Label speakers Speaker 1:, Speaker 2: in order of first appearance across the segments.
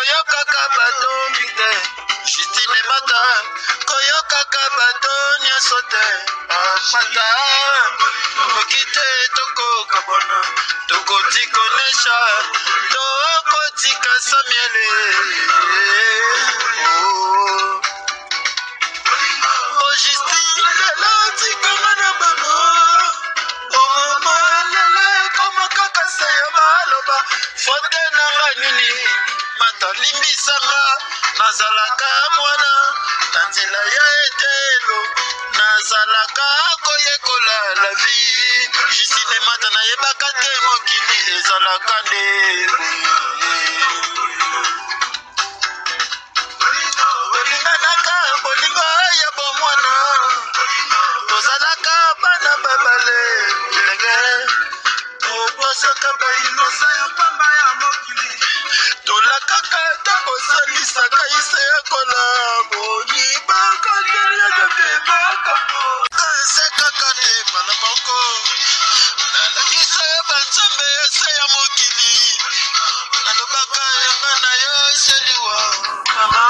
Speaker 1: koyoka kabatongi te justine mata koyoka kabatonya sote mata okite tokoka bona tokotikonesha tokotika samiele Justine lelatika mana bano mama lele kama kaka seya maloba fote nanga nini mata limbisanga nazalaka mwana tanzela ya etelo nazalaka koyekola la vie Justine mata na yebaka te mokili ezalaka nde bolinganaka bolinga ya bomwana tozalaka bana babale lenge tobosaka bainosa ya pamba ya mokili tolakaka takozolisaka ise ya kolabo yibaka ndeliyagabebaka kasekaka ne bana moko nalakisa ya banzambe ese ya mokili nalobaka yanga na yo eseliwa mama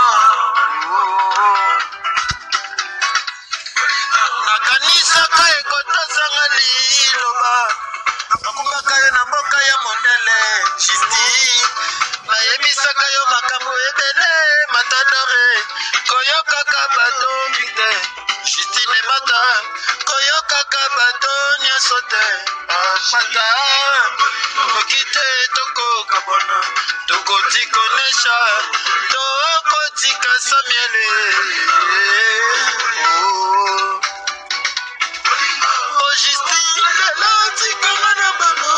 Speaker 1: nakanisaka ekotozanga liloba nakumbaka yo na mboka ya mondele jisti nayebisaka yo makambo ebele matadore koyokaka batongi te Justine mata koyokaka bato nyonso te mata okite tokoka bona tokotikonesha tokotika samiele Justine lelatika mana bano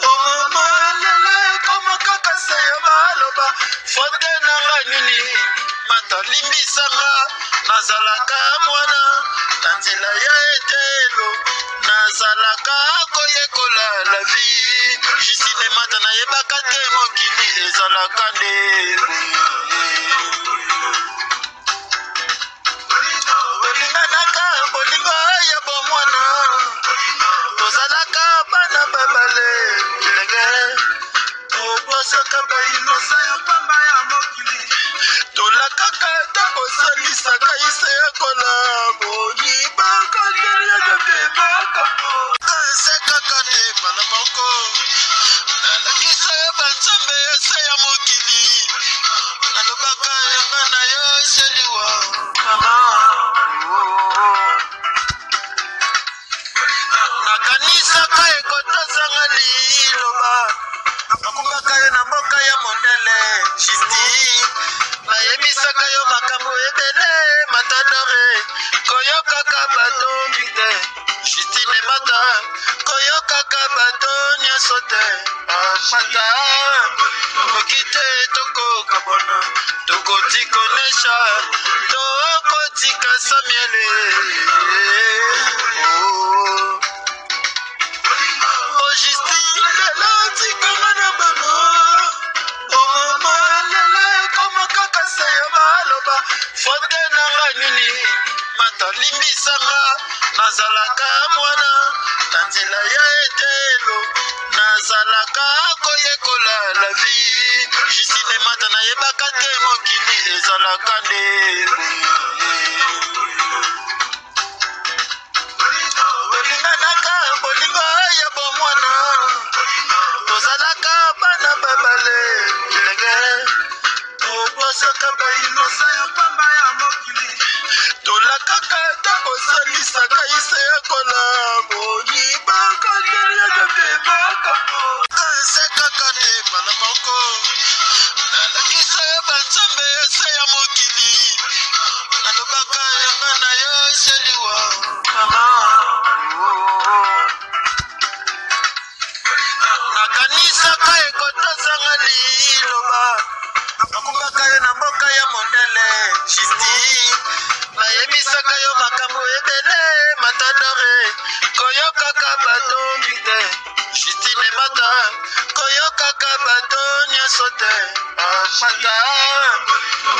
Speaker 1: mama lele kama kaka seya maloba fote nanga nini mata limbisanga nazalaka mwana tanzela ya etelo nazalaka koyekola la vie Justine mata na yebaka te mokili ezalaka nde bolinganaka bolinga ya bomwana tozalaka bana babale lenge tobosaka bainosa ya pamba ya mokili tolakaka takozolisaka ise ya kolabo yibaka ndeliyagabebaka kasekaka ne bana moko nalakisa ya banzambe ese ya mokili nalobaka yanga na yo eseliwa mama nakanisaka ekotozanga liloba nakumbaka yo na mboka ya mondele jisti nayebisaka yo makambo ebele matadore koyokaka batongi te Justine mata koyokaka bato nyonso te mata okite tokoka bona tokotikonesha tokotika samiele Justine lelatika mana bano mama lele kama kaka seya maloba fote nanga nini mata limbisanga nazalaka mwana tanzela ya etelo nazalaka koyekola la vie Justine mata na yebaka te mokili ezalaka nde bolinganaka bolinga ya bomwana tozalaka bana babale lenge tobosaka bainosa ya pamba ya mokili tolakaka takozolisaka ise ya kolabo yibaka ndeliyagabebaka kasekaka ne bana moko nalakisa ya banzambe ese ya mokili nalobaka yanga na yo eseliwa mama nakanisaka ekotozanga liloba nakumbaka yo na mboka ya mondele jisti nayebisaka yo makambo ebele matadore koyokaka batongi te Justine mata koyokaka bato nyonso te mata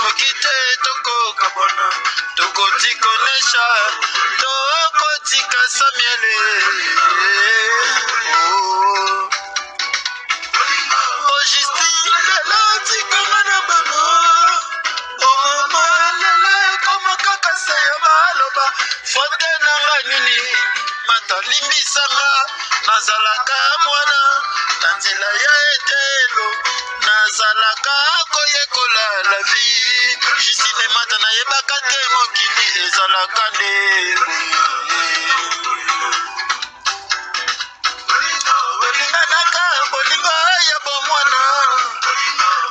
Speaker 1: okite tokoka bona tokotikonesha tokotika samiele Justine lelatika fote nanga nini matalimbisanga nazalaka mwana na nzela ya etelo nazalaka koyekola la vie jisine mata nayebaka te mokili ezalaka nde bolinganaka bolingo ya bomwana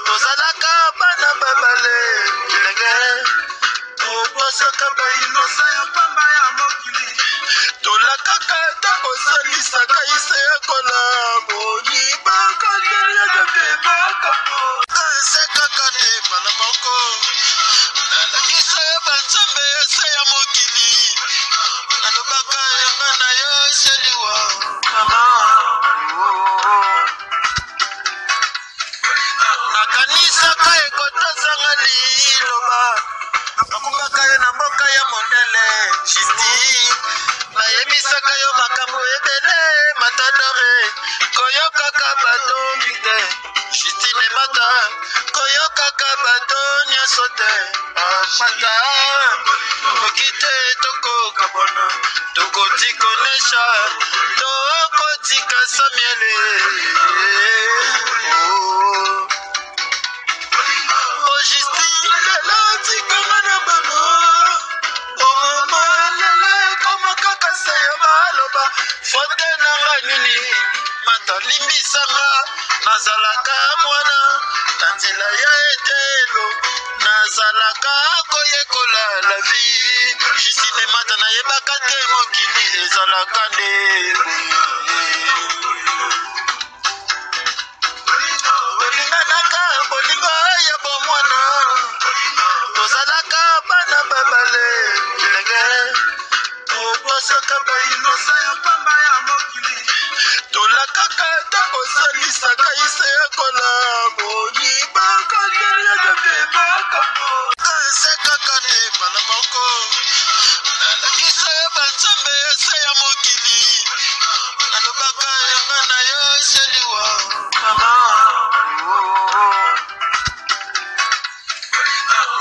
Speaker 1: tozalaka bana babale bilenge tobosaka bainosa ya pamba ya mokili tolakaka takosalisa ise ya kolabo nibakakeliakapebaka esekaka nde bana moko nalakisa ya banzambe ese ya mokili nalobaka yanga na yo eseliwa mama nakanisaka ekotozanga liloba nakumbaka yo na mboka ya mondele jiti nayebisaka yo makambo ebele matadore koyokaka bato mite jitine mata koyokaka bato nyonso te mata okoki te tokoka bona tokotikonesha tokotika samiele Justine lelo tikanga na bano omama lele koma kaka seyo maloba fote nanga nini matalimbisanga nazalaka mwana na nzela ya etelo nazalaka koyekola la vie jisine mata nayebaka te mokili ezalaka nde bolinganaka bolingo ya bomwana tozalaka bana babale bilenge tobosaka bainosa ya pamba ya mokili tolakaka takosalisaka ise ya kolabo nibakakeliakapebaka esekaka nde bana moko nalakisa ya banzambe ese ya mokili nalobaka yanga na yo eseliwa mama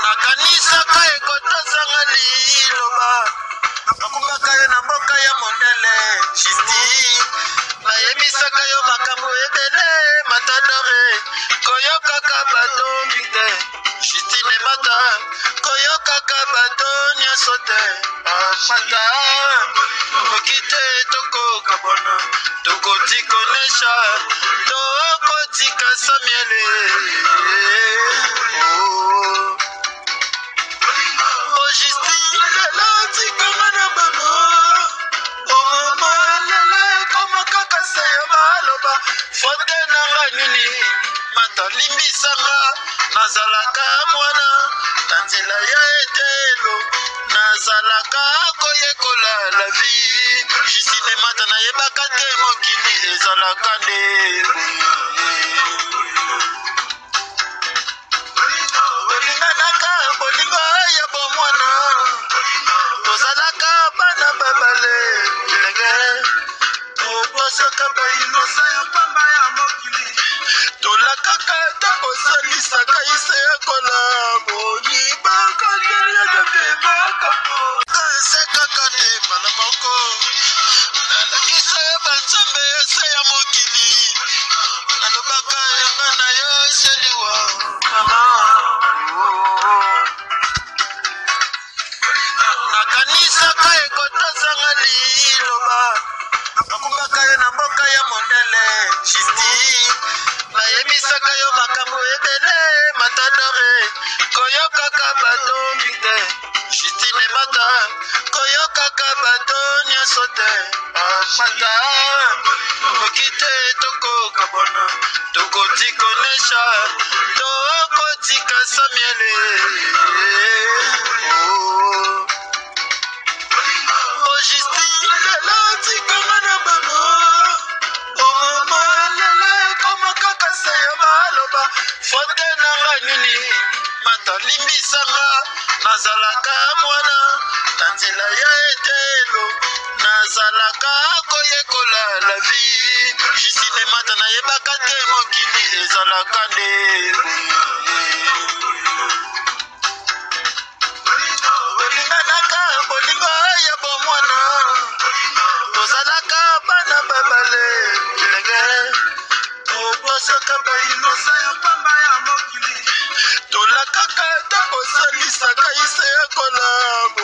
Speaker 1: nakanisaka ekotozanga liloba nakumbaka yo na mboka ya mondele jiti nayebisaka yo makambo ebele matadore koyokaka bato mite jitine mata koyokaka bato nyonso te mata okoki te tokoka bona tokotikonesha tokotika samiele Justine lelo tikanga na bano omama lele koma kaka seyo maloba fote nanga nini matalimbisanga nazalaka mwana na nzela ya etelo nazalaka koyekola la vie jisine mata nayebaka te mokili ezalaka nde bolinganaka bolingo ya bomwana tozalaka bana babale bilenge tobosaka bainosa ya pamba ya mokili tolakaka takosalisaka ise ya kolabo nibakakeliakapebaka esekaka nde bana moko nalakisa ya banzambe ese ya mokili nalobaka yanga na yo eseliwa mama nakanisaka ekotozanga liloba nakumbaka yo na mboka ya mondele jiti nayebisaka yo makambo ebele matadore koyokaka bato mite jitine mata koyokaka bato nyonso te mata okoki te tokoka bona tokotikonesha tokotika samiele Justine lelo tikanga na bano omama lele koma kaka seyo maloba fote nanga nini matalimbisanga nazalaka mwana na nzela ya etelo nazalaka koyekola la vie jisine mata nayebaka te mokili ezalaka nde bolinganaka bolingo Isaka ise ya kolamu